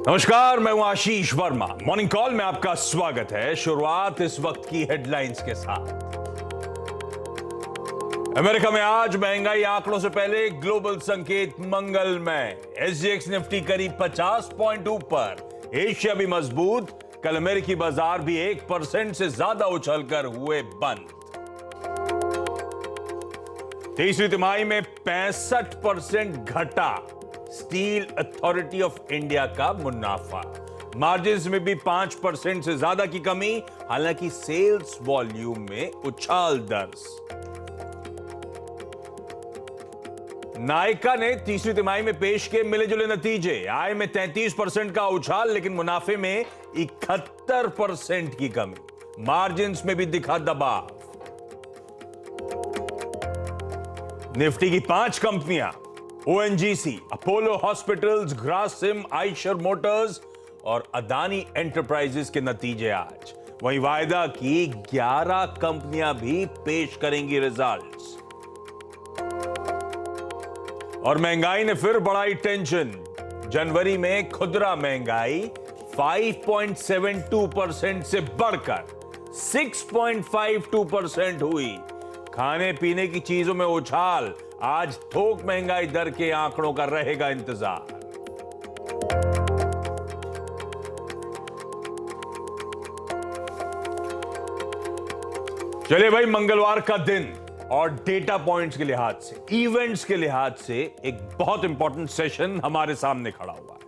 नमस्कार, मैं हूं आशीष वर्मा। मॉर्निंग कॉल में आपका स्वागत है। शुरुआत इस वक्त की हेडलाइंस के साथ। अमेरिका में आज महंगाई आंकड़ों से पहले ग्लोबल संकेत मंगलमय। एसजीएक्स निफ्टी करीब 50 पॉइंट ऊपर। एशिया भी मजबूत। कल अमेरिकी बाजार भी 1% से ज्यादा उछलकर हुए बंद। तीसरी तिमाही में 65% घटा स्टील अथॉरिटी ऑफ इंडिया का मुनाफा। मार्जिन्स में भी 5% से ज्यादा की कमी, हालांकि सेल्स वॉल्यूम में उछाल दर्ज। नायका ने तीसरी तिमाही में पेश किए मिले जुले नतीजे। आय में 33% का उछाल, लेकिन मुनाफे में 71% की कमी। मार्जिन्स में भी दिखा दबाव। निफ्टी की 5 कंपनियां ONGC, Apollo hospitals, Grasim, Eicher Motors और अदानी एंटरप्राइजेस के नतीजे आज। वहीं वायदा की 11 कंपनियां भी पेश करेंगी रिजल्ट्स। और महंगाई ने फिर बढ़ाई टेंशन। जनवरी में खुदरा महंगाई 5.72% से बढ़कर 6.52% हुई। खाने पीने की चीजों में उछाल। आज थोक महंगाई दर के आंकड़ों का रहेगा इंतजार। चलिए भाई, मंगलवार का दिन और डेटा पॉइंट्स के लिहाज से, इवेंट्स के लिहाज से एक बहुत इंपॉर्टेंट सेशन हमारे सामने खड़ा हुआ है।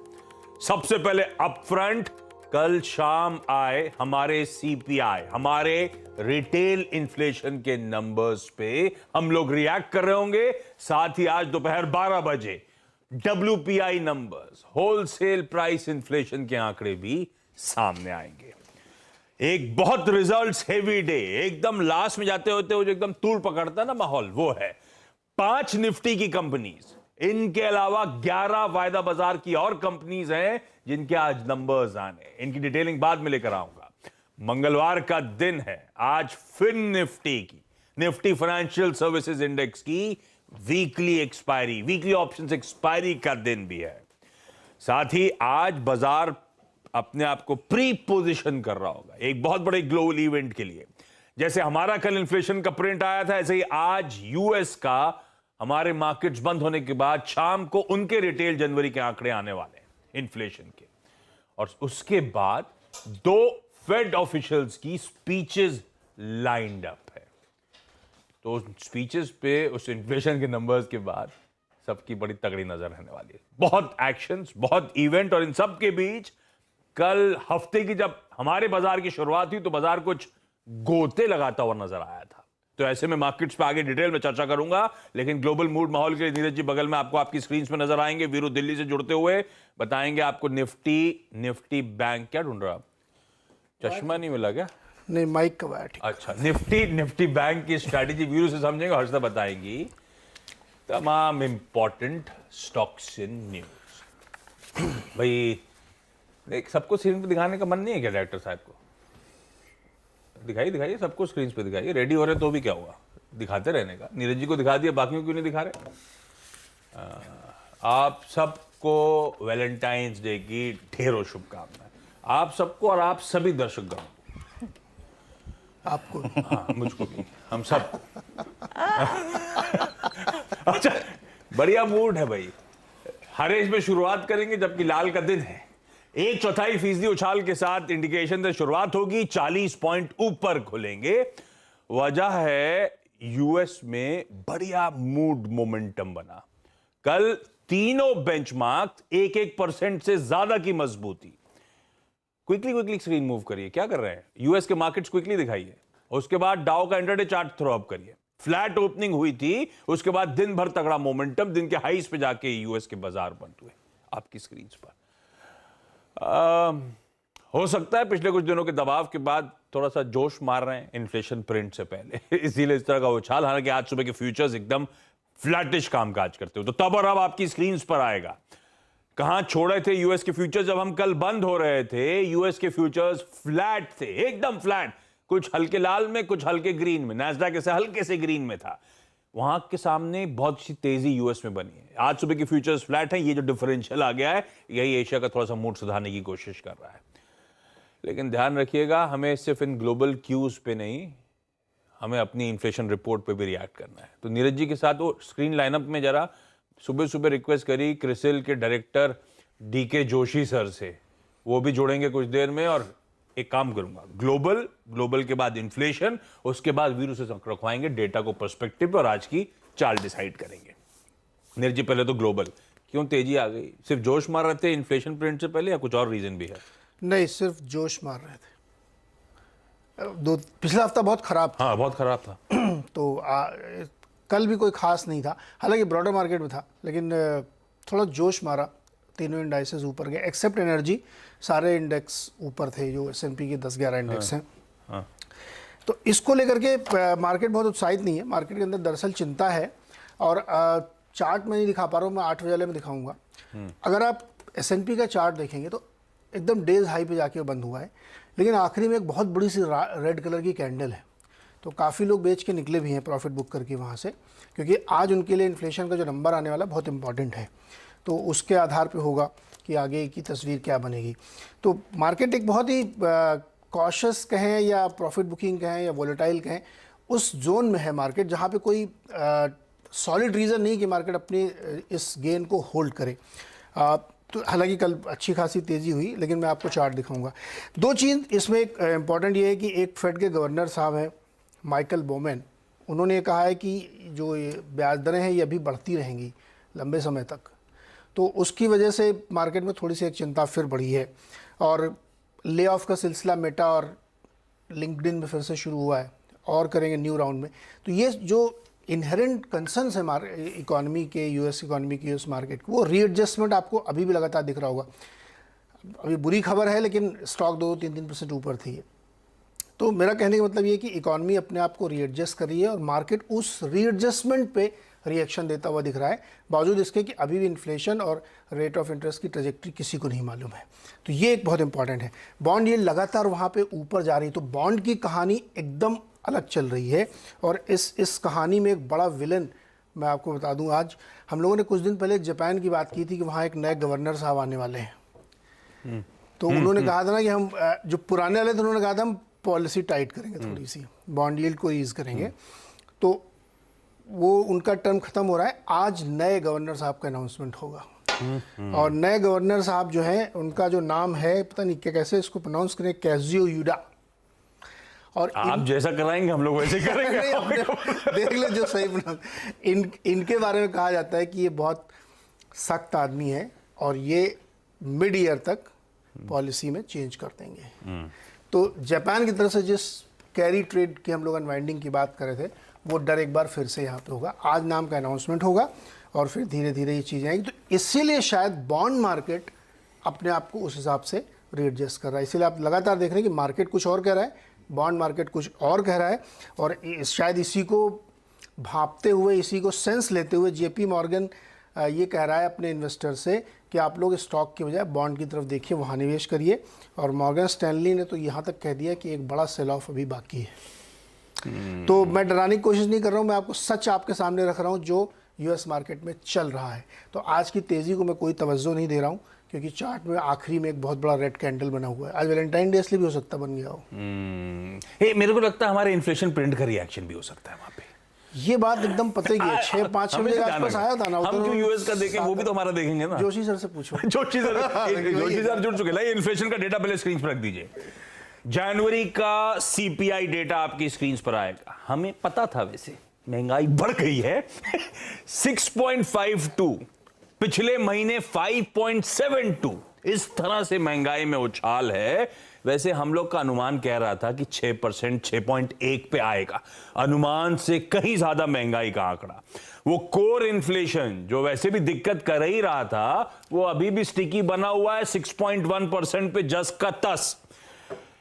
सबसे पहले अपफ्रंट, कल शाम आए हमारे सीपीआई, हमारे रिटेल इन्फ्लेशन के नंबर्स पे हम लोग रिएक्ट कर रहे होंगे। साथ ही आज दोपहर 12 बजे WPI numbers, wholesale price inflation के आंकड़े भी सामने आएंगे। एक बहुत रिजल्ट्स हेवी डे। एकदम लास्ट में जाते होते वो जो एकदम तूल पकड़ता ना माहौल, वो है 5 निफ्टी की कंपनीज। इनके अलावा 11 वायदा बाजार की और कंपनीज हैं जिनके आज नंबर्स आने। इनकी डिटेलिंग बाद में लेकर आऊंगा। मंगलवार का दिन है आज। फिन निफ्टी की, निफ्टी फाइनेंशियल सर्विसेज इंडेक्स की weekly expiry, weekly options expiry का दिन भी है। साथ ही आज बाजार अपने आप को प्री पोजिशन कर रहा होगा एक बहुत बड़े ग्लोबल इवेंट के लिए। जैसे हमारा कल इन्फ्लेशन का प्रिंट आया था, ऐसे ही आज यूएस का हमारे मार्केट्स बंद होने के बाद शाम को उनके रिटेल जनवरी के आंकड़े आने वाले हैं इन्फ्लेशन के। और उसके बाद 2 फेड ऑफिशियल्स की स्पीचेस लाइंड अप है। तो स्पीचेस पे उस इन्फ्लेशन के नंबर्स के बाद सबकी बड़ी तगड़ी नजर रहने वाली है। बहुत एक्शंस, बहुत इवेंट, और इन सब के बीच कल हफ्ते की जब हमारे बाजार की शुरुआत हुई तो बाजार कुछ गोते लगाता हुआ नजर आया था। तो ऐसे में मार्केट्स पे आगे डिटेल में चर्चा करूंगा, लेकिन ग्लोबल मूड माहौल के लिए नीरज जी बगल में आपको आपकी स्क्रीन पे नजर आएंगे। वीरू दिल्ली से जुड़ते हुए बताएंगे आपको निफ्टी बैंक। क्या ढूंढ रहे हो आप? चश्मा नहीं मिला क्या? नहीं, माइक कब आया? ठीक। अच्छा, निफ्टी बैंक की स्ट्रैटेजी वीरू से समझेंगे, हर्षदा बताएंगी तमाम इंपॉर्टेंट स्टॉक्स इन न्यूज। भाई सबको स्क्रीन पे दिखाने का मन नहीं है क्या डायरेक्टर साहब को? दिखाइए सबको स्क्रीन पे दिखाइए। रेडी हो रहे तो भी क्या हुआ, दिखाते रहने का। नीरज जी को दिखा दिया, बाकियों क्यों नहीं दिखा रहे? आप सबको वैलेंटाइंस डे की ढेरों शुभकामनाएं, आप सबको और आप सभी दर्शकगण आपको। हाँ, मुझको भी, हम सबको। अच्छा, बढ़िया मूड है भाई। हरेश में शुरुआत करेंगे जबकि लाल का दिन है। 1/4% उछाल के साथ इंडिकेशन से शुरुआत होगी। 40 पॉइंट ऊपर खुलेंगे। वजह है यूएस में बढ़िया मूड मोमेंटम बना। कल तीनों बेंचमार्क 1% से ज्यादा की मजबूती। क्विकली स्क्रीन मूव करिए। क्या कर रहे हैं? यूएस के मार्केट्स क्विकली दिखाइए। उसके बाद डाउ का इंटरडे चार्ट थ्रो अप करिए। फ्लैट ओपनिंग हुई थी, उसके बाद दिन भर तगड़ा मोमेंटम, दिन के हाईज पे जाके यूएस के बाजार बंद हुए आपकी स्क्रीन पर। हो सकता है पिछले कुछ दिनों के दबाव के बाद थोड़ा सा जोश मार रहे हैं इन्फ्लेशन प्रिंट से पहले, इसीलिए इस तरह का उछाल। हालांकि आज सुबह के फ्यूचर्स एकदम फ्लैटिश कामकाज करते हो। तो तब और अब आपकी स्क्रीन पर आएगा कहां छोड़े थे यूएस के फ्यूचर्स। जब हम कल बंद हो रहे थे, यूएस के फ्यूचर्स फ्लैट थे, एकदम फ्लैट। कुछ हल्के लाल में, कुछ हल्के ग्रीन में। नैस्डैक ऐसे हल्के से ग्रीन में था। वहां के सामने बहुत सी तेजी यूएस में बनी है। आज सुबह की फ्यूचर्स फ्लैट है, ये जो डिफरेंशियल आ गया है यही एशिया का थोड़ा सा मूड सुधारने की कोशिश कर रहा है। लेकिन ध्यान रखिएगा, हमें सिर्फ इन ग्लोबल क्यूज पे नहीं, हमें अपनी इन्फ्लेशन रिपोर्ट पे भी रिएक्ट करना है। तो नीरज जी के साथ वो स्क्रीन लाइनअप में जरा सुबह सुबह रिक्वेस्ट करी क्रिसिल के डायरेक्टर डीके जोशी सर से, वो भी जुड़ेंगे कुछ देर में। और एक काम करूंगा, ग्लोबल के बाद इन्फ्लेशन, उसके बाद वीरू से रखवाएंगे डेटा को पर्सपेक्टिव और आज की चाल डिसाइड करेंगे। नीरज जी पहले तो ग्लोबल, क्यों तेजी आ गई? सिर्फ जोश मार रहे थे इन्फ्लेशन प्रिंट से पहले या कुछ और रीजन भी है? नहीं, सिर्फ जोश मार रहे थे। पिछला हफ्ता बहुत खराब था। हाँ, बहुत खराब था। तो कल भी कोई खास नहीं था, हालांकि ब्रॉडर मार्केट में था, लेकिन थोड़ा जोश मारा, तीनों इंडाइसेस ऊपर गए एक्सेप्ट एनर्जी। सारे इंडेक्स ऊपर थे जो S&P के 10-11 इंडेक्स हैं। हाँ। तो इसको लेकर के मार्केट बहुत उत्साहित नहीं है। मार्केट के अंदर दरअसल चिंता है, और चार्ट में नहीं दिखा पा रहा हूँ, मैं 8 बजे वाले में दिखाऊंगा। अगर आप S&P का चार्ट देखेंगे तो एकदम डेज हाई पे जाके बंद हुआ है, लेकिन आखिरी में एक बहुत बड़ी सी रेड कलर की कैंडल है। तो काफ़ी लोग बेच के निकले भी हैं प्रॉफिट बुक करके वहाँ से, क्योंकि आज उनके लिए इन्फ्लेशन का जो नंबर आने वाला बहुत इंपॉर्टेंट है। तो उसके आधार पे होगा कि आगे की तस्वीर क्या बनेगी। तो मार्केट एक बहुत ही कॉशियस कहें या प्रॉफिट बुकिंग कहें या वोलेटाइल कहें, उस जोन में है मार्केट जहाँ पे कोई सॉलिड रीज़न नहीं कि मार्केट अपनी इस गेन को होल्ड करे। तो हालांकि कल अच्छी खासी तेज़ी हुई, लेकिन मैं आपको चार्ट दिखाऊंगा। दो चीज़ इसमें एक इम्पॉर्टेंट ये है कि एक फेड के गवर्नर साहब हैं माइकल बोमेन, उन्होंने कहा है कि जो ये ब्याज दरें हैं ये अभी बढ़ती रहेंगी लंबे समय तक। तो उसकी वजह से मार्केट में थोड़ी सी एक चिंता फिर बढ़ी है, और ले ऑफ का सिलसिला मेटा और लिंक्डइन में फिर से शुरू हुआ है, और करेंगे न्यू राउंड में। तो ये जो इनहेरेंट कंसर्न्स है इकोनॉमी के, यूएस इकोनॉमी की, यूएस मार्केट को, वो रीएडजस्टमेंट आपको अभी भी लगातार दिख रहा होगा। अभी बुरी खबर है, लेकिन स्टॉक 2-3% ऊपर थी। तो मेरा कहने का मतलब ये है कि इकोनॉमी अपने आप को रीएडजस्ट कर रही है, और मार्केट उस रीएडजस्टमेंट पे रिएक्शन देता हुआ दिख रहा है, बावजूद इसके कि अभी भी इन्फ्लेशन और रेट ऑफ इंटरेस्ट की ट्रैजेक्टरी किसी को नहीं मालूम है। तो ये एक बहुत इंपॉर्टेंट है। बॉन्ड ये लगातार वहाँ पे ऊपर जा रही है, तो बॉन्ड की कहानी एकदम अलग चल रही है। और इस कहानी में एक बड़ा विलन मैं आपको बता दूं, आज हम लोगों ने कुछ दिन पहले जापान की बात की थी कि वहाँ एक नए गवर्नर साहब आने वाले हैं। तो उन्होंने कहा था ना कि हम जो पुराने वाले थे उन्होंने कहा था हम पॉलिसी टाइट करेंगे, थोड़ी सी बॉन्ड यील्ड को ईज करेंगे। तो वो उनका टर्म खत्म हो रहा है, आज नए गवर्नर साहब का अनाउंसमेंट होगा। और नए गवर्नर साहब जो हैं उनका जो नाम है, पता नहीं क्या कैसे इसको प्रोनाउंस करें, काजुयो उएदा। और आप जैसा कराएंगे हम लोग वैसे करेंगे। देख ले जो सही बना। इनके बारे में कहा जाता है कि ये बहुत सख्त आदमी है, और ये मिड ईयर तक पॉलिसी में चेंज कर देंगे। तो जापान की तरफ से जिस कैरी ट्रेड की हम लोग अनवाइंडिंग की बात कर रहे थे, वो डर एक बार फिर से यहाँ पे होगा। आज नाम का अनाउंसमेंट होगा, और फिर धीरे धीरे ये चीज़ें आएंगी। तो इसीलिए शायद बॉन्ड मार्केट अपने आप को उस हिसाब से रीएडजस्ट कर रहा है। इसीलिए आप लगातार देख रहे हैं कि मार्केट कुछ और कह रहा है, बॉन्ड मार्केट कुछ और कह रहा है। और शायद इसी को भांपते हुए, इसी को सेंस लेते हुए JP मॉर्गन ये कह रहा है अपने इन्वेस्टर से कि आप लोग स्टॉक की बजाय बॉन्ड की तरफ देखिए, वहाँ निवेश करिए। और मॉर्गन स्टैनली ने तो यहाँ तक कह दिया कि एक बड़ा सेल ऑफ अभी बाकी है। तो मैं डराने की कोशिश नहीं कर रहा हूँ, मैं आपको सच आपके सामने रख रहा हूँ जो यूएस मार्केट में चल रहा है। तो आज की तेज़ी को मैं कोई तवज्जो नहीं दे रहा हूँ, क्योंकि चार्ट में आखिरी में एक बहुत बड़ा रेड कैंडल बना हुआ है। आज वैलेंटाइन डे इसलिए भी हो सकता बन गया हो। मेरे को लगता है हमारे इन्फ्लेशन प्रिंट का रिएक्शन भी हो सकता है वहाँ पे। ये बात एकदम पता ही है। 6-5 बजे के आसपास आया था ना। हम क्यों यूएस का देखें, वो भी तो हमारा देखेंगे ना। जोशी सर से पूछो। जोशी सर जुड़ चुके। लाइए इन्फ्लेशन का डेटा पहले स्क्रीन पर रख दीजिए। जनवरी का CPI डेटा आपकी स्क्रीन पर आएगा। हमें पता था वैसे महंगाई बढ़ गई है। 6.52, पिछले महीने 5.72, इस तरह से महंगाई में उछाल है। वैसे हम लोग का अनुमान कह रहा था कि 6%, 6.1 पे आएगा। अनुमान से कहीं ज्यादा महंगाई का आंकड़ा। वो कोर इन्फ्लेशन जो वैसे भी दिक्कत कर ही रहा था, वो अभी भी स्टिकी बना हुआ है 6.1% पे, जस का तस।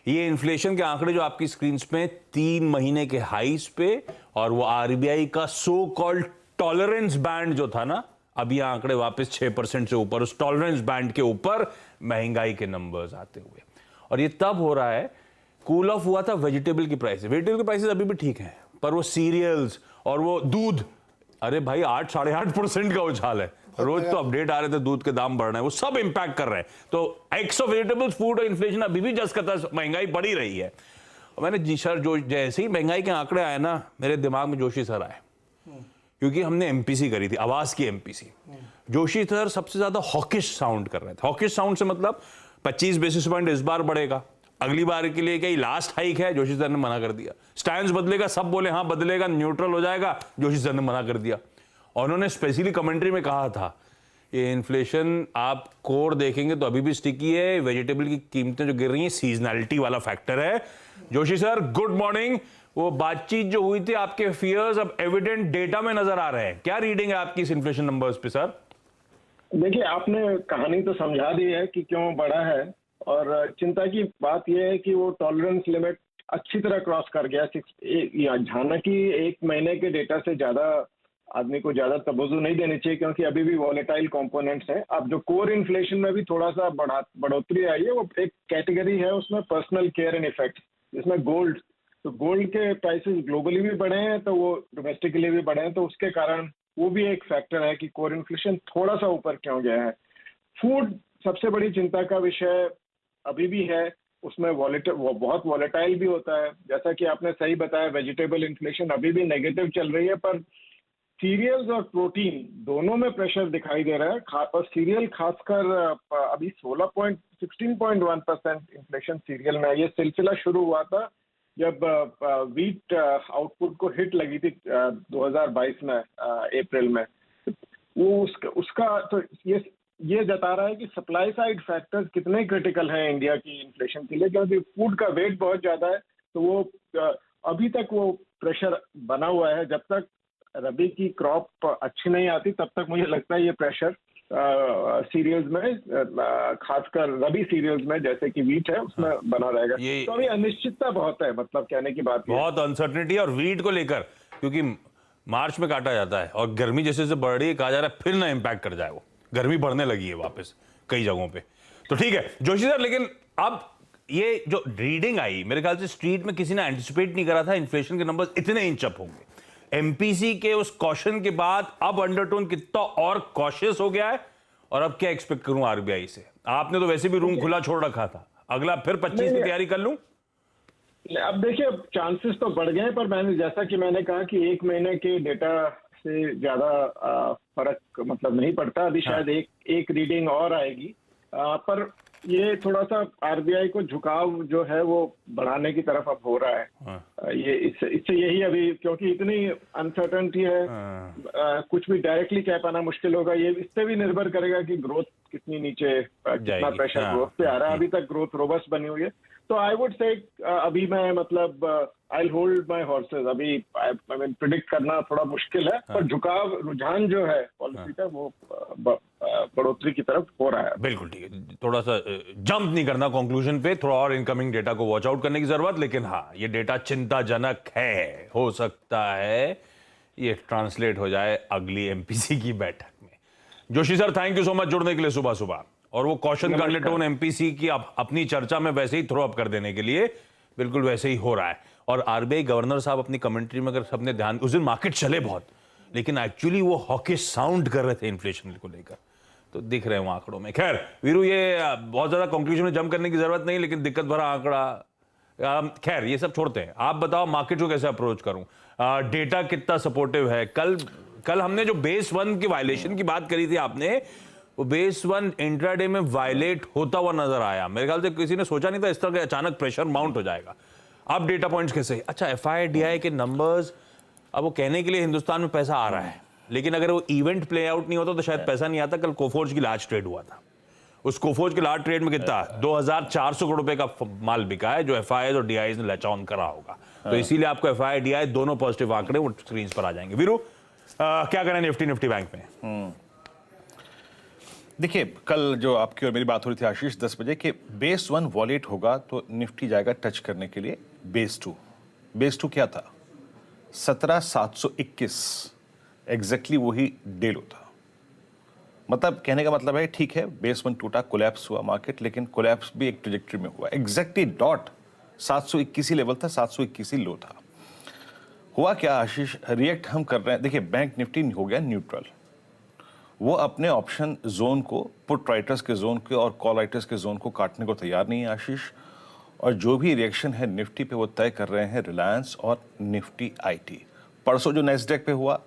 ये इन्फ्लेशन के आंकड़े जो आपकी स्क्रीन पे 3 महीने के हाईस पे, और वो RBI का सो कॉल्ड टॉलरेंस बैंड जो था ना, अब ये आंकड़े वापस 6% से ऊपर, उस टॉलरेंस बैंड के ऊपर महंगाई के नंबर्स आते हुए। और ये तब हो रहा है, कूल ऑफ हुआ था वेजिटेबल की प्राइसेस। वेजिटेबल की प्राइसेस अभी भी ठीक हैं, पर वो सीरियल्स और वो दूध अरे भाई 8-8.5% का उछाल है। रोज तो अपडेट आ रहे थे, दूध के दाम बढ़ रहे हैं, वो सब इंपैक्ट कर रहे हैं। तो एक्स ऑफ वेजिटेबल्स, फूड और इन्फ्लेशन अभी भी जस कता महंगाई बढ़ी रही है। और मैंने जी सर, जो जैसे ही महंगाई के आंकड़े आए ना, मेरे दिमाग में जोशी सर आए, क्योंकि हमने एमपीसी करी थी, आवाज की एमपीसी। जोशी सर सबसे ज्यादा हॉकिश साउंड कर रहे थे। हॉकिश साउंड से मतलब 25 बेसिस पॉइंट इस बार बढ़ेगा, अगली बार के लिए क्या लास्ट हाइक है, जोशी सर ने मना कर दिया। स्टैंड बदलेगा, सब बोले हाँ बदलेगा, न्यूट्रल हो जाएगा, जोशी सर ने मना कर दिया। और उन्होंने स्पेशली कमेंट्री में कहा था ये इन्फ्लेशन आप कोर देखेंगे तो अभी भी स्टिकी है, वेजिटेबल की कीमतें जो गिर रही हैं सीजनैलिटी वाला फैक्टर है। Joshi sir good morning. वो बातचीत जो हुई थी, आपके फियर्स अब एविडेंट डेटा में नजर आ रहे हैं। क्या रीडिंग है आपकी इस इन्फ्लेशन नंबर्स पे सर? देखिए, आपने कहानी तो समझा दी है कि क्यों बढ़ा है, और चिंता की बात यह है कि वो टॉलरेंस लिमिट अच्छी तरह क्रॉस कर गया। हालांकि एक महीने के डेटा से ज्यादा आदमी को ज्यादा तवज्जो नहीं देनी चाहिए, क्योंकि अभी भी वॉलेटाइल कंपोनेंट्स हैं। अब जो कोर इन्फ्लेशन में भी थोड़ा सा बढ़ोतरी आई है, वो एक कैटेगरी है उसमें पर्सनल केयर एंड इफेक्ट, जिसमें गोल्ड, तो गोल्ड के प्राइसेस ग्लोबली भी बढ़े हैं, तो वो डोमेस्टिकली भी बढ़े हैं, तो उसके कारण वो भी एक फैक्टर है कि कोर इन्फ्लेशन थोड़ा सा ऊपर क्यों गया है। फूड सबसे बड़ी चिंता का विषय अभी भी है, उसमें बहुत वॉलेटाइल भी होता है। जैसा कि आपने सही बताया, वेजिटेबल इन्फ्लेशन अभी भी नेगेटिव चल रही है, पर सीरियल्स और प्रोटीन दोनों में प्रेशर दिखाई दे रहा है। और सीरियल खासकर अभी 16.1% इन्फ्लेशन सीरियल में। ये सिलसिला शुरू हुआ था जब वीट आउटपुट को हिट लगी थी 2022 में अप्रैल में। वो उसका तो ये जता रहा है कि सप्लाई साइड फैक्टर्स कितने क्रिटिकल हैं इंडिया की इन्फ्लेशन के लिए, क्योंकि फूड का वेट बहुत ज्यादा है। तो वो अभी तक वो प्रेशर बना हुआ है। जब तक रबी की क्रॉप अच्छी नहीं आती, तब तक मुझे लगता है ये प्रेशर सीरियल्स में, खासकर रबी सीरियल्स में जैसे कि वीट है, उसमें बना रहेगा। तो अभी अनिश्चितता बहुत है, मतलब कहने की बात बहुत अनसर्टेनिटी। और वीट को लेकर, क्योंकि मार्च में काटा जाता है और गर्मी जैसे जैसे बढ़ रही है, कहा जा रहा है फिर ना इम्पैक्ट कर जाए, वो गर्मी बढ़ने लगी है वापस कई जगहों पे। तो ठीक है जोशी सर, लेकिन अब ये जो रीडिंग आई, मेरे ख्याल से स्ट्रीट में किसी ने एंटिसिपेट नहीं करा था इन्फ्लेशन के नंबर्स इतने इंच अप होंगे। एमपीसी के उस कॉशन के बाद अब अंडरटोन कितना और कॉशियस हो गया है, और अब क्या एक्सपेक्ट करूं आरबीआई से? आपने तो वैसे भी रूम खुला छोड़ रखा था, अगला फिर 25 की तैयारी कर लूं? अब देखिए, चांसेस तो बढ़ गए, पर मैंने जैसा कि मैंने कहा कि एक महीने के डेटा से ज्यादा फर्क मतलब नहीं पड़ता। अभी शायद एक रीडिंग और आएगी, पर ये थोड़ा सा आरबीआई को झुकाव जो है वो बढ़ाने की तरफ अब हो रहा है। ये इससे यही अभी, क्योंकि इतनी अनसर्टेनिटी है, कुछ भी डायरेक्टली कह पाना मुश्किल होगा। ये इससे भी निर्भर करेगा कि ग्रोथ कितनी नीचे, कितना प्रेशर ग्रोथ पे आ रहा है। अभी तक ग्रोथ रोबस्ट बनी हुई है, तो आई वुड से अभी मैं मतलब आई होल्ड माई हॉर्सेस। अभी आई मीन प्रिडिक्ट करना थोड़ा मुश्किल है, पर झुकाव, रुझान जो है पॉलिसी का, वो बढ़ोतरी की तरफ हो रहा है। बिल्कुल ठीक है, थोड़ा सा जंप नहीं करना कंक्लूजन पे, थोड़ा और इनकमिंग डेटा को वॉच आउट करने की जरूरत। लेकिन हाँ, ये डेटा चिंताजनक है, हो सकता है ये ट्रांसलेट हो जाए अगली एमपीसी की बैठक में। Joshi sir, thank you so much जुड़ने के लिए सुबह सुबह, और वो कॉशन का अंडरटोन एमपीसी की अपनी चर्चा में वैसे ही थ्रो अप कर देने के लिए बिल्कुल वैसे ही हो रहा है। और आरबीआई गवर्नर साहब अपनी कमेंट्री में, अगर सबने ध्यान, उस दिन मार्केट चले बहुत, लेकिन एक्चुअली वो हॉकिश साउंड कर रहे थे इन्फ्लेशन को लेकर, तो दिख रहे हैं वो आंकड़ों में। खैर वीरू, ये बहुत ज्यादा कंक्लूजन में जंप करने की जरूरत नहीं, लेकिन दिक्कत भरा आंकड़ा। खैर ये सब छोड़ते हैं, आप बताओ मार्केट को कैसे अप्रोच करूं, डेटा कितना सपोर्टिव है? कल हमने जो बेस 1 की वायलेशन की बात करी थी, आपने वो बेस 1 इंट्राडे में वायलेट होता हुआ नजर आया। मेरे ख्याल से किसी ने सोचा नहीं था इस तरह का अचानक प्रेशर माउंट हो जाएगा। अब डेटा पॉइंट्स कैसे? अच्छा, एफआईडीआई के नंबर्स, अब वो कहने के लिए हिंदुस्तान में पैसा आ रहा है, लेकिन अगर वो इवेंट प्ले आउट नहीं होता तो शायद पैसा नहीं आता। कल कोफोर्ज की लार्ज ट्रेड हुआ था, उस कोफोर्ज के लार्ज ट्रेड में कितना 2400 करोड़ रुपए का माल बिका है, जो एफआईआई और डीआई ने लैच ऑन करा होगा। तो इसीलिए आपको एफआईआई डीआई दोनों पॉजिटिव आंकड़े वो स्क्रीन पर आ जाएंगे। वीरू, क्या करें निफ्टी बैंक में? देखिए, कल जो आपकी और मेरी बात हो रही थी आशीष 10 बजे कि बेस 1 वॉलेट होगा तो निफ्टी जाएगा टच करने के लिए बेस 2। बेस 2 क्या था? 17,721, एग्जैक्टली वही डे लो था। मतलब कहने का मतलब है, ठीक है बेस 1 टूटा, कोलैप्स हुआ मार्केट, लेकिन कोलैप्स भी एक ट्रेजेक्टरी में हुआ। एग्जैक्टली डॉट 721 ही लेवल था, 721 ही लो था। हुआ क्या आशीष, रिएक्ट हम कर रहे हैं। देखिए बैंक निफ्टी हो गया न्यूट्रल, वो अपने ऑप्शन जोन को, पुट राइटर्स के जोन के और कॉल राइटर्स के जोन को काटने को तैयार नहीं है आशीष। और जो भी रिएक्शन है निफ्टी पे वो तय कर रहे हैं रिलायंस और निफ्टी आईटी। परसों जो नेस्डेक पे हुआ,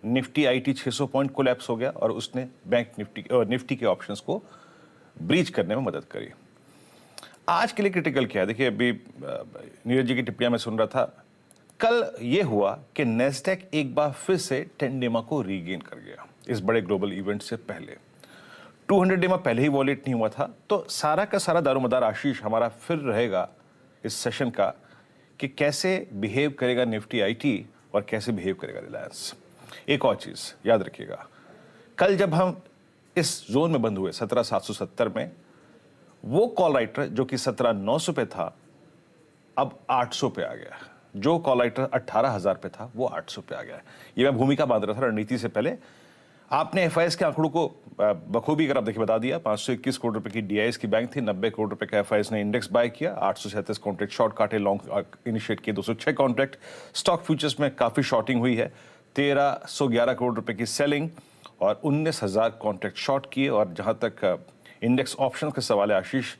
निफ्टी आईटी 600 पॉइंट कोलैप्स हो गया और उसने बैंक निफ्टी के ऑप्शंस को ब्रीच करने में मदद करी। आज के लिए क्रिटिकल क्या है, देखिए अभी नीरज जी की टिप्पणियां मैं सुन रहा था, कल ये हुआ कि नेस्डेक एक बार फिर से 10 डेमा को रीगेन कर गया इस बड़े ग्लोबल इवेंट से पहले। 200 डेमा पहले ही वॉलेट नहीं हुआ था, तो सारा का सारा दारोमदार आशीष हमारा फिर रहेगा इस सेशन का कि कैसे बिहेव करेगा निफ्टी आईटी और कैसे बिहेव करेगा रिलायंस। एक और चीज याद रखिएगा, कल जब हम इस जोन में बंद हुए 17,770 में, वो कॉल राइटर जो कि 17,900 पे था अब 800 पे आ गया। जो कॉल राइटर 18,000 पे था वो 800 पे आ गया। ये मैं भूमिका बांध रहा था रणनीति से पहले। आपने एफआईएस के आंकड़ों को बखूबी अगर आप देखिए बता दिया। 521 करोड़ रुपए की डीआईएस की बैंक थी, 90 करोड़ रुपए का एफआईएस ने इंडेक्स बाय किया, 837 कॉन्ट्रैक्ट शॉर्ट काटे, लॉन्ग इनिशिएट किए 206 कॉन्ट्रैक्ट। स्टॉक फ्यूचर्स में काफी शॉर्टिंग हुई है, 1311 करोड़ रुपए की सेलिंग और 19,000 कॉन्ट्रैक्ट शॉर्ट किए। और जहां तक इंडेक्स ऑप्शन का सवाल है आशीष,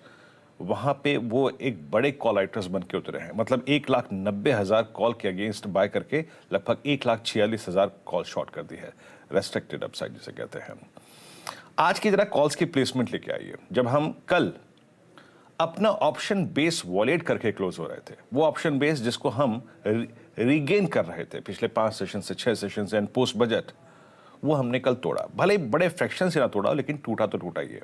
वहां पे वो एक बड़े कॉल राइटर्स बन के उतरे हैं। मतलब 1,90,000 कॉल के अगेंस्ट बाय करके लगभग 1,46,000 कॉल शॉर्ट कर दी है, रेस्ट्रिक्टेड अपसाइड जिसे कहते हैं। आज की जरा कॉल्स की प्लेसमेंट लेके आइए। जब हम कल अपना ऑप्शन बेस वॉलेट करके क्लोज हो रहे थे, वो ऑप्शन बेस जिसको हम रीगेन कर रहे थे पिछले 5 सेशन से 6 सेशन से एंड पोस्ट बजट, वो हमने कल तोड़ा। भले बड़े फ्रैक्शन से ना तोड़ा, लेकिन टूटा तो टूटा ही है।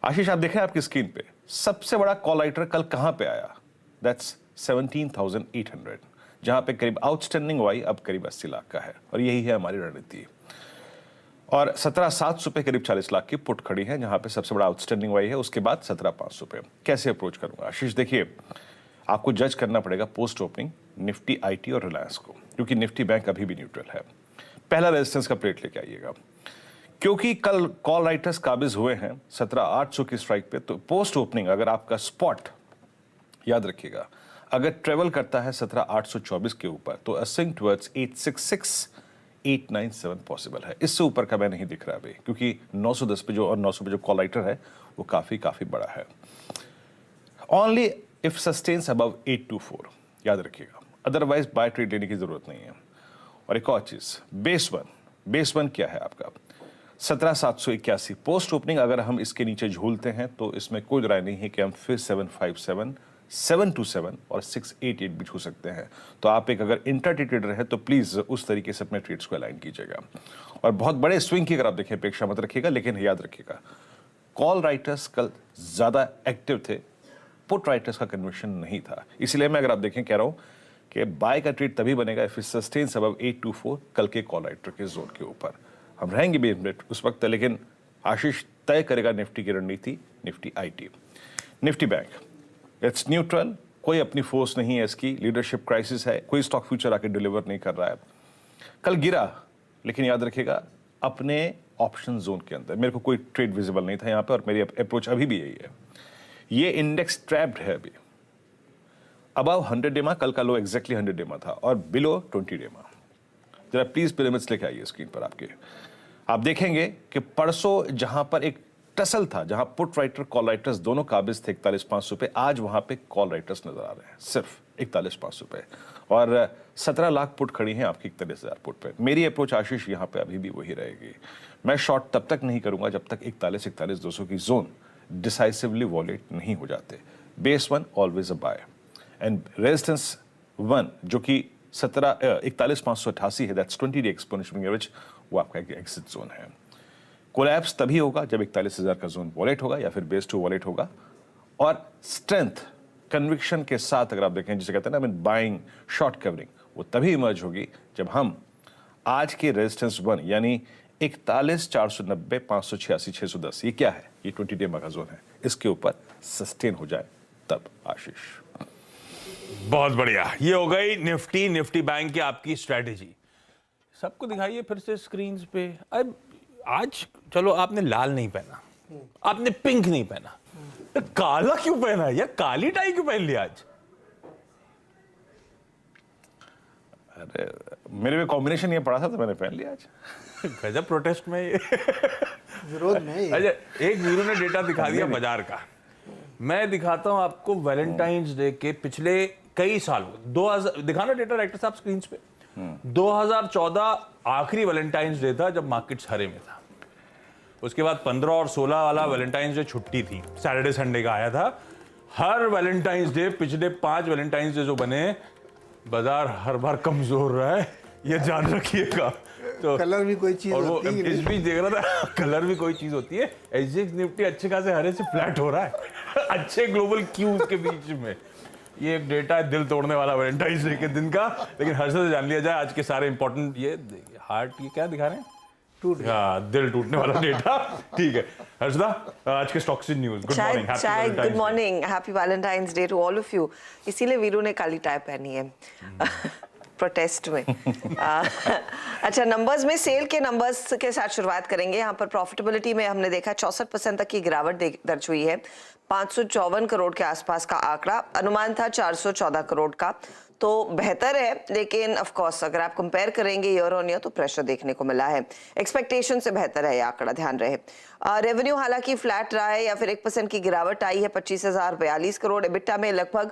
आशीष आप देख रहे हैं आपकी स्क्रीन पे, सबसे बड़ा कॉल राइटर कल कहां पे आया, दैट्स 17,800, जहां पे करीब आउटस्टैंडिंग वाई अब करीब 80 लाख का है। और यही है हमारी रणनीति। और 17,700 पे करीब 40 लाख की पुट खड़ी है, जहां पे सबसे बड़ा आउटस्टैंडिंग वाई है। उसके बाद 17,500 पे कैसे अप्रोच करूंगा आशीष, देखिए आपको जज करना पड़ेगा पोस्ट ओपनिंग निफ्टी आईटी और रिलायंस को, क्योंकि निफ्टी बैंक अभी भी न्यूट्रल है। पहला रेजिस्टेंस का प्लेट लेके आइएगा, क्योंकि कल कॉल राइटर्स काबिज हुए हैं 17,800 की स्ट्राइक पे। तो पोस्ट ओपनिंग अगर आपका स्पॉट याद रखिएगा अगर ट्रेवल करता है 17,824 के ऊपर, तो असिंग टुवर्ड्स 866,897 पॉसिबल है। इससे ऊपर का मैं नहीं दिख रहा अभी, क्योंकि 910 पे जो और 900 पे जो कॉल राइटर है वो काफी बड़ा है। ओनली इफ सस्टेन्स अबव 824 याद रखिएगा, अदरवाइज बाय ट्रेड लेने की जरूरत नहीं है। और एक और चीज, बेस वन क्या है आपका 17,781 पोस्ट ओपनिंग। अगर हम इसके नीचे झूलते हैं तो इसमें कोई राय नहीं है कि हम फिर 757, 727 और 688 भी छू सकते हैं। तो आप एक अगर इंट्राडे ट्रेडर है तो प्लीज उस तरीके से अपने ट्रेड्स को अलाइन कीजिएगा। और बहुत बड़े स्विंग की अगर आप देखें अपेक्षा मत रखिएगा, लेकिन याद रखिएगा कॉल राइटर्स कल ज्यादा एक्टिव थे, पुट राइटर्स का कन्वर्शन नहीं था। इसलिए मैं अगर आप देखें कह रहा हूं कि बाय का ट्रेड तभी बनेगा इफ इट सस्टेन्स अबव 824 कल के कॉल राइटर के जोन के ऊपर। हम रहेंगे भी उस वक्त, लेकिन आशीष तय करेगा निफ्टी की रणनीति, Nifty IT. Nifty bank it's neutral, कोई अपनी फोर्स नहीं है इसकी, लीडरशिप क्राइसिस है, कोई स्टॉक फ्यूचर आके डिलीवर नहीं कर रहा है। कल गिरा, लेकिन याद रखिएगा अपने ऑप्शन जोन के अंदर। मेरे को कोई ट्रेड विजिबल नहीं था यहां पे, और मेरी अप्रोच अभी भी यही है। ये इंडेक्स ट्रैप्ड है अभी, अबव 100 डेमा, कल का लो एग्जैक्टली 100 डेमा था, और बिलो 20 डेमा। जरा प्लीज पिरामिड्स लेके आइए स्क्रीन पर आपके। आप देखेंगे कि परसों जहां पर एक टसल था, जहां पुट राइटर कॉल राइटर्स दोनों काबिज थे 41,500 पे, आज वहां पे कॉल राइटर्स नजर आ रहे हैं सिर्फ 41,500 पे, और 17 लाख पुट खड़ी हैं आपकी 41,000 पुट पे। मेरी अप्रोच आशीष यहां पे अभी भी वही रहेगी। मैं शॉर्ट तब तक नहीं करूंगा जब तक 41,200 की जोन डिसाइसिवली वॉलेट नहीं हो जाते। Base one always a buy and resistance one जो कि 41,588 है, दैट्स 20 डे एक्सपोनेंशियल एवरेज, वो आपका एग्जिट जोन है। कोलैप्स तभी होगा जब 41,000 का जोन वॉलेट होगा या फिर बेस टू वॉलेट होगा। और स्ट्रेंथ कन्विक्शन के साथ अगर आप देखें, जिसे कहते हैं ना बाइंग शॉर्ट कवरिंग, वो तभी इमर्ज होगी जब हम आज के रेजिस्टेंस वन यानी 41,490, 586, 610, ये क्या है, ये 20 डे का जोन है, इसके ऊपर सस्टेन हो जाए तब आशीष। बहुत बढ़िया, ये हो गई निफ्टी बैंक की आपकी स्ट्रेटेजी। सबको दिखाइए फिर से स्क्रीन्स पे। अब आज चलो आपने लाल नहीं पहना, आपने पिंक नहीं पहना, तो काला क्यों पहना यार, काली टाई क्यों पहन लिया आज? अरे मेरे में कॉम्बिनेशन ये पड़ा था तो मैंने पहन लिया आज। गजब प्रोटेस्ट में ये। विरोध में ये। अच्छा, एक वीरू ने डेटा दिखा दिया बाजार का। मैं दिखाता हूं आपको वैलेंटाइंस डे के पिछले कई साल 2000 दिखाना डेटा डायरेक्टर साहब स्क्रीन पे। 2014 आखिरी वैलेंटाइंस डे था जब मार्केट्स हरे में था। उसके बाद 15 और 16 वाला वैलेंटाइंस डे छुट्टी थी, सैटरडे संडे का आया था। हर वैलेंटाइंस डे पिछले 5 वैलेंटाइंस डे जो बने, बाजार हर बार कमजोर रहा है, ये जान रखिएगा। तो कलर भी कोई चीज और वो होती है इस बीच देख रहा था, कलर भी कोई चीज होती है। एसजीएक्स निफ्टी अच्छे खासे हरे से फ्लैट हो रहा है अच्छे ग्लोबल क्यूज के बीच में। ये एक डेटा है दिल तोड़ने वाला वैलेंटाइंस डे के दिन का। लेकिन हर्षद से जान लिया जाए आज के सारे इंपॉर्टेंट, ये हार्ट, ये क्या दिखा रहे हैं, टूट गया। हाँ, दिल टूटने वाला डेटा। ठीक है हर्षदा, आज के stocks in news. Good morning, good morning, happy Valentine's day to all of you. इसीलिए वीरू ने काली टाई पहनी है प्रोटेस्ट में। अच्छा, नंबर्स में सेल के नंबर्स के साथ शुरुआत करेंगे। यहाँ पर प्रॉफिटेबिलिटी में हमने देखा 64% तक की गिरावट दर्ज हुई है। 554 करोड़ के आसपास का आंकड़ा, अनुमान था 414 करोड़ का, तो बेहतर है। लेकिन ऑफ कोर्स अगर आप कंपेयर करेंगे ईयर ऑन ईयर तो प्रेशर देखने को मिला है। एक्सपेक्टेशन से बेहतर है ये आंकड़ा, ध्यान रहे। रेवेन्यू हालांकि फ्लैट रहा है या फिर 1% की गिरावट आई है, 25,042 करोड़। एबिटा में लगभग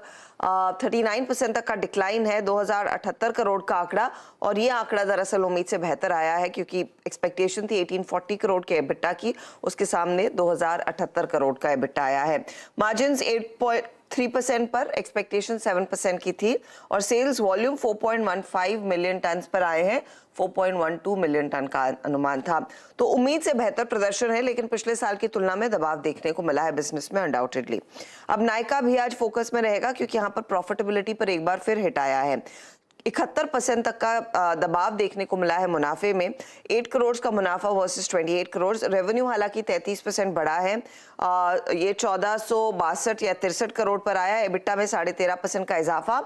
39% तक का डिक्लाइन है, 2,078 करोड़ का आंकड़ा। और ये आंकड़ा दरअसल उम्मीद से बेहतर आया है क्योंकि एक्सपेक्टेशन थी 1840 करोड़ के एबिटा की, उसके सामने 2,078 करोड़ का एबिटा आया है। मार्जिन्स 8.3% पर, एक्सपेक्टेशन 7% की थी। और सेल्स वॉल्यूम 4.15 मिलियन टन पर आए हैं, 4.12 मिलियन टन का अनुमान था। तो उम्मीद से बेहतर प्रदर्शन है, लेकिन पिछले साल की तुलना में दबाव देखने को मिला है बिजनेस में अनडाउटेडली। अब नायका भी आज फोकस में रहेगा क्योंकि यहाँ पर प्रॉफिटेबिलिटी पर एक बार फिर हिट आया है। 71% तक का दबाव देखने को मिला है मुनाफे में। 8 करोड़ का मुनाफा वर्सेस 28 करोड़। रेवेन्यू हालांकि 33% बढ़ा है, ये 1462 या 63 करोड़ पर आया। एबिटा में 13.5% का इजाफा।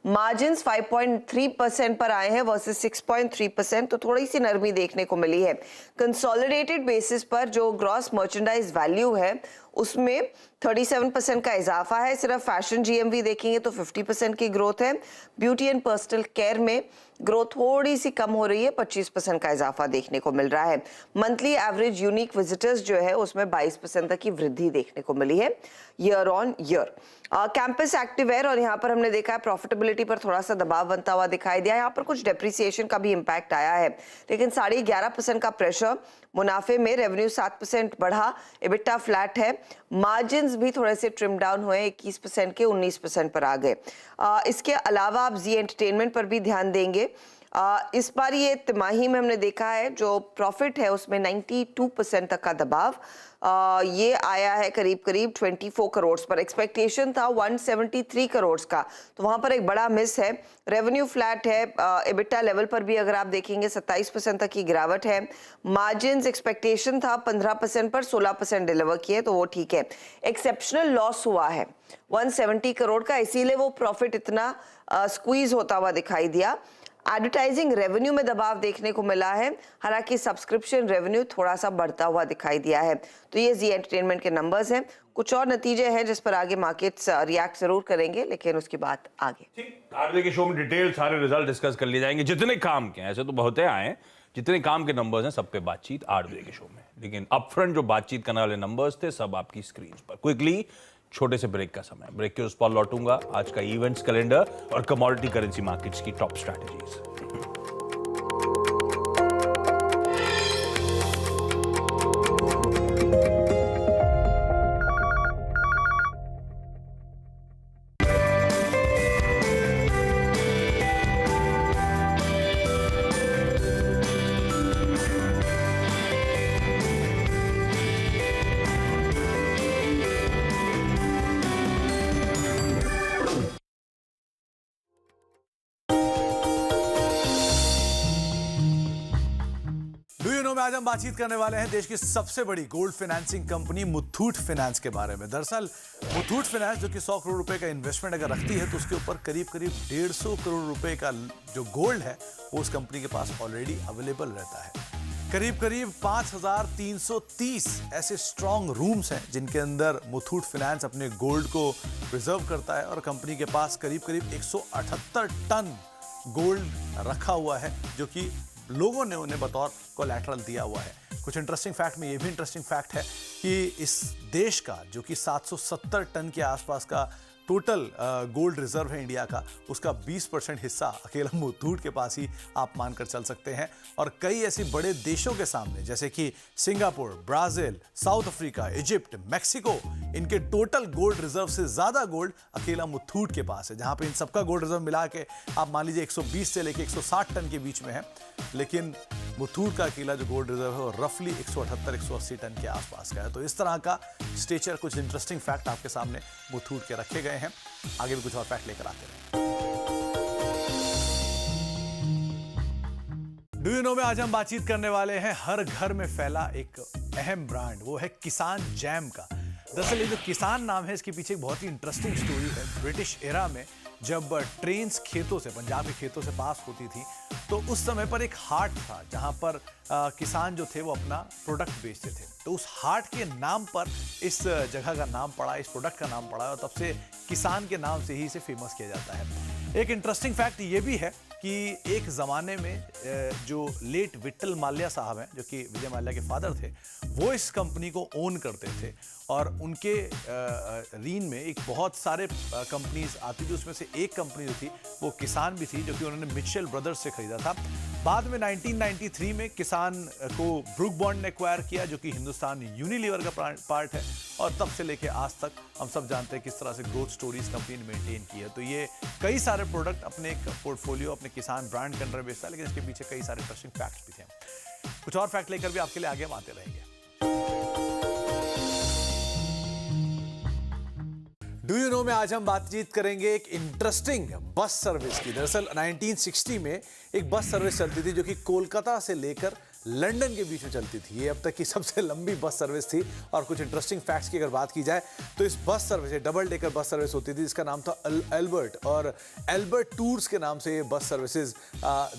मार्जिन्स 5.3% पर आए हैं वर्सेस 6.3%, तो थोड़ी सी नरमी देखने को मिली है। कंसोलिडेटेड बेसिस पर जो ग्रॉस मर्चेंडाइज वैल्यू है उसमें 37% का इजाफा है। सिर्फ फैशन जीएमवी देखेंगे तो 50% की ग्रोथ है। ब्यूटी एंड पर्सनल केयर में ग्रोथ थोड़ी सी कम हो रही है, 25% का इजाफा देखने को मिल रहा है। मंथली एवरेज यूनिक विजिटर्स जो है उसमें 22% तक की वृद्धि देखने को मिली है ईयर ऑन ईयर। कैंपस एक्टिववेयर, और यहाँ पर हमने देखा है प्रॉफिटेबिलिटी पर थोड़ा सा दबाव बनता हुआ दिखाई दिया। यहाँ पर कुछ डेप्रिसिएशन का भी इम्पैक्ट आया है, लेकिन 11.5% का प्रेशर मुनाफे में। रेवेन्यू 7% बढ़ा, एबिटा फ्लैट है। मार्जिन्स भी थोड़े से ट्रिम डाउन हुए, 21% के 19% पर आ गए। इसके अलावा आप जी एंटरटेनमेंट पर भी ध्यान देंगे। इस बार ये तिमाही में हमने देखा है जो प्रॉफिट है उसमें 92% तक का दबाव ये आया है करीब करीब 24 करोड़ पर। एक्सपेक्टेशन था 173 करोड़ का, तो वहां पर एक बड़ा मिस है। रेवेन्यू फ्लैट है, एबिटा लेवल पर भी अगर आप देखेंगे 27% तक की गिरावट है। मार्जिन्स एक्सपेक्टेशन था 15% पर, 16% डिलीवर किए, तो वो ठीक है। एक्सेप्शनल लॉस हुआ है 170 करोड़ का, इसीलिए वो प्रॉफिट इतना स्क्वीज होता हुआ दिखाई दिया। एडवर्टाइजिंग रेवेन्यू में दबाव देखने को मिला है, हालांकि सब्सक्रिप्शन रेवेन्यू थोड़ा सा बढ़ता हुआ दिखाई दिया है। तो ये जी एंटरटेनमेंट के नंबर्स हैं। कुछ और नतीजे हैं जिस पर आगे मार्केट्स रिएक्ट जरूर करेंगे, लेकिन उसकी बात आगे। ठीक, 8 बजे के शो में डिटेल सारे रिजल्ट डिस्कस कर लिए जाएंगे, जितने काम के हैं, ऐसे तो बहुत आए, जितने काम के नंबर्स हैं सब पे बातचीत 8 बजे के शो में। लेकिन अपफ्रंट जो बातचीत करने वाले नंबर्स थे सब आपकी स्क्रीन पर। क्विकली छोटे से ब्रेक का समय, ब्रेक के उस पर लौटूंगा आज का इवेंट्स कैलेंडर और कमोडिटी करेंसी मार्केट्स की टॉप स्ट्रैटेजीज। में आज हम बातचीत करने वाले हैं देश की सबसे बड़ी gold financing company Muthoot finance के बारे में। दरअसल मुथूट फाइनेंस जो कि 100 करोड़ रुपए का इन्वेस्टमेंट अगर रखती है तो उसके ऊपर करीब करीब 150 करोड़ रुपए का जो गोल्ड है वो उस कंपनी के पास ऑलरेडी अवेलेबल रहता है। करीब करीब 5,330 ऐसे स्ट्रॉन्ग रूम्स हैं जिनके अंदर मुथूट फाइनेंस अपने गोल्ड को प्रिजर्व करता है और कंपनी के पास करीब करीब 178 टन गोल्ड रखा हुआ है जो कि लोगों ने उन्हें बतौर कोलैटरल दिया हुआ है। कुछ इंटरेस्टिंग फैक्ट में ये भी इंटरेस्टिंग फैक्ट है कि इस देश का जो कि 770 टन के आसपास का टोटल गोल्ड रिजर्व है इंडिया का, उसका 20% हिस्सा अकेला मुथूट के पास ही आप मानकर चल सकते हैं। और कई ऐसे बड़े देशों के सामने जैसे कि Singapore, Brazil, south Africa, Egypt, Mexico, इनके टोटल गोल्ड रिजर्व से ज्यादा गोल्ड अकेला मुथूट के पास है। जहां पे इन सबका गोल्ड रिजर्व मिला के आप मान लीजिए 120 से लेके 160 टन के बीच में है, लेकिन मुथूट का अकेला जो गोल्ड रिजर्व है वो रफली 178-180 टन के आसपास का है। तो इस तरह का स्टेचर, कुछ इंटरेस्टिंग फैक्ट आपके सामने मुथूट के रखे गए हैं। आगे भी कुछ और फैक्ट लेकर आते हैं। डू यू नो में आज हम बातचीत करने वाले हैं हर घर में फैला एक अहम ब्रांड, वो है किसान जैम का। दरअसल ये जो किसान नाम है, इसके पीछे एक बहुत ही इंटरेस्टिंग स्टोरी है। ब्रिटिश एरा में जब ट्रेन्स खेतों से, पंजाब के खेतों से पास होती थी, तो उस समय पर एक हाट था जहां पर किसान जो थे वो अपना प्रोडक्ट बेचते थे। तो उस हाट के नाम पर इस जगह का नाम पड़ा, इस प्रोडक्ट का नाम पड़ा, और तब से किसान के नाम से ही इसे फेमस किया जाता है। एक इंटरेस्टिंग फैक्ट ये भी है कि एक ज़माने में जो लेट विट्ठल माल्या साहब हैं, जो कि विजय माल्या के फादर थे, वो इस कंपनी को ओन करते थे। और उनके रीन में एक बहुत सारे कंपनीज आती थी, उसमें से एक कंपनी जो थी वो किसान भी थी, जो कि उन्होंने मिचेल ब्रदर्स से खरीदा था। बाद में 1993 में किसान को ब्रुक बॉन्ड ने एक्वायर किया, जो कि हिंदुस्तान यूनिलीवर का पार्ट है। और तब से लेके आज तक हम सब जानते हैं किस तरह से ग्रोथ स्टोरीज कंपनी ने मेंटेन की है। तो ये कई सारे प्रोडक्ट अपने एक पोर्टफोलियो, अपने किसान ब्रांड के अंदर बेचता है, लेकिन इसके पीछे कई सारे इंटरेस्टिंग फैक्ट्स भी थे। कुछ और फैक्ट लेकर भी आपके लिए आगे हम आते रहेंगे। डू यू नो में आज हम बातचीत करेंगे एक इंटरेस्टिंग बस सर्विस की। दरअसल 1960 में एक बस सर्विस चलती थी जो कि कोलकाता से लेकर लंदन के बीच में चलती थी। ये अब तक की सबसे लंबी बस सर्विस थी। और कुछ इंटरेस्टिंग फैक्ट्स की अगर बात की जाए तो इस bus service, double decker bus service होती थी, जिसका नाम था एल्बर्ट, और एल्बर्ट टूर्स के नाम से ये बस सर्विसेज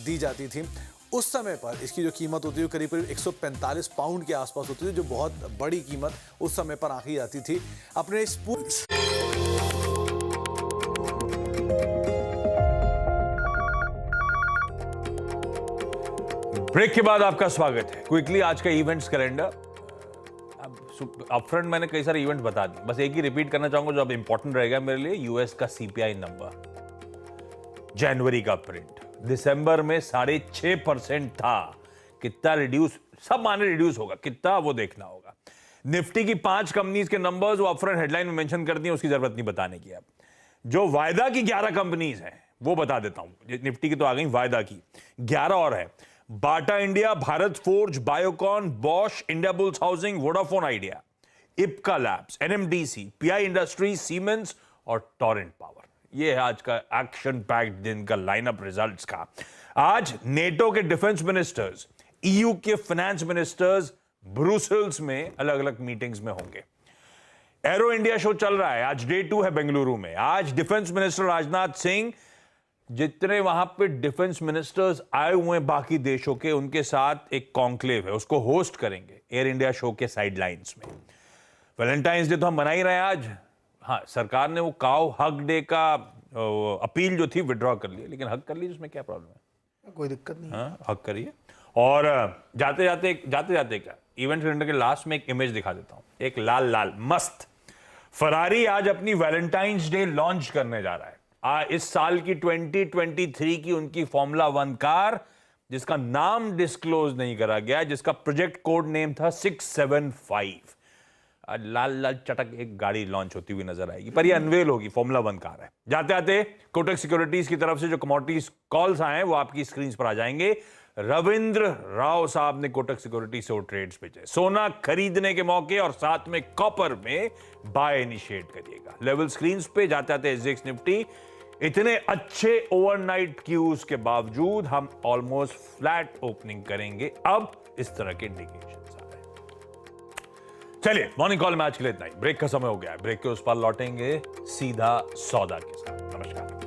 दी जाती थी। उस समय पर इसकी जो कीमत होती है करीब करीब 145 पाउंड के आसपास होती थी, जो बहुत बड़ी कीमत उस समय पर आंकी जाती थी। अपने इस ब्रेक के बाद आपका स्वागत है। क्विकली आज का इवेंट्स कैलेंडर। अपफ्रंट मैंने कई सारे इवेंट बता दिए, बस एक ही रिपीट करना चाहूंगा जो अब इंपॉर्टेंट रहेगा मेरे लिए। यूएस का सीपीआई नंबर, जनवरी का प्रिंट, दिसंबर में 6.5% था। कितना रिड्यूस, सब माने रिड्यूस होगा, कितना वो देखना होगा। निफ्टी की 5 कंपनीज के नंबर्स वो अपफ्रंट हेडलाइन में मेंशन कर दिए, उसकी जरूरत नहीं बताने की। अब जो वायदा की 11 कंपनीज हैं वो बता देता हूं। निफ्टी की तो आ गई, वायदा की 11 और है। Bata India, Bharat forge, Biocon, Bosch, Indiabulls housing, Vodafone idea, Ipca labs, NMDC, pi industries, siemens और टोरेंट पावर। ये है आज का एक्शन पैक्ड दिन का लाइनअप रिजल्ट्स का। आज नेटो के डिफेंस मिनिस्टर्स, ईयू के फाइनेंस मिनिस्टर्स ब्रुसेल्स में अलग अलग मीटिंग्स में होंगे। एरो इंडिया शो चल रहा है, आज डे 2 है बेंगलुरु में। आज डिफेंस मिनिस्टर राजनाथ सिंह, जितने वहां पे डिफेंस मिनिस्टर्स आए हुए हैं बाकी देशों के, उनके साथ एक कॉन्क्लेव है, उसको होस्ट करेंगे एयर इंडिया शो के साइडलाइंस में। वैलेंटाइंस डे तो हम मना ही रहे हैं आज। हाँ, सरकार ने वो काउ हक डे का अपील जो थी विड्रॉ कर लिया, लेकिन हक कर लीजिए, उसमें क्या प्रॉब्लम है? कोई दिक्कत नहीं। हाँ, हक करिए। और जाते जाते क्या, इवेंट कैलेंडर के लास्ट में एक इमेज दिखा देता हूं, एक लाल लाल मस्त फरारी आज अपनी वैलेंटाइंस डे लॉन्च करने जा रहा है। इस साल की 2023 की उनकी फॉर्मूला 1 कार, जिसका नाम डिस्क्लोज नहीं करा गया, जिसका प्रोजेक्ट कोड नेम था 675। लाल लाल चटक एक गाड़ी लॉन्च होती हुई नजर आएगी, पर ये अनवेल होगी, फॉर्मूला 1 कार है। जाते जाते कोटक सिक्योरिटीज की तरफ से जो कमोडिटीज कॉल्स आए हैं वो आपकी स्क्रीन पर आ जाएंगे। रविंद्र राव साहब ने कोटक सिक्योरिटी से वो ट्रेड्स भेजे। सोना खरीदने के मौके और साथ में कॉपर में बाय इनिशिएट करिएगा। लेवल स्क्रीन पे जाते जाते एसजीएक्स निफ्टी, इतने अच्छे ओवरनाइट क्यूज के बावजूद हम ऑलमोस्ट फ्लैट ओपनिंग करेंगे। अब इस तरह के इंडिकेशंस आ रहे हैं। चलिए, मॉर्निंग कॉल में आज के लिए इतना ही। ब्रेक का समय हो गया है, ब्रेक के उस पार लौटेंगे सीधा सौदा के साथ। नमस्कार।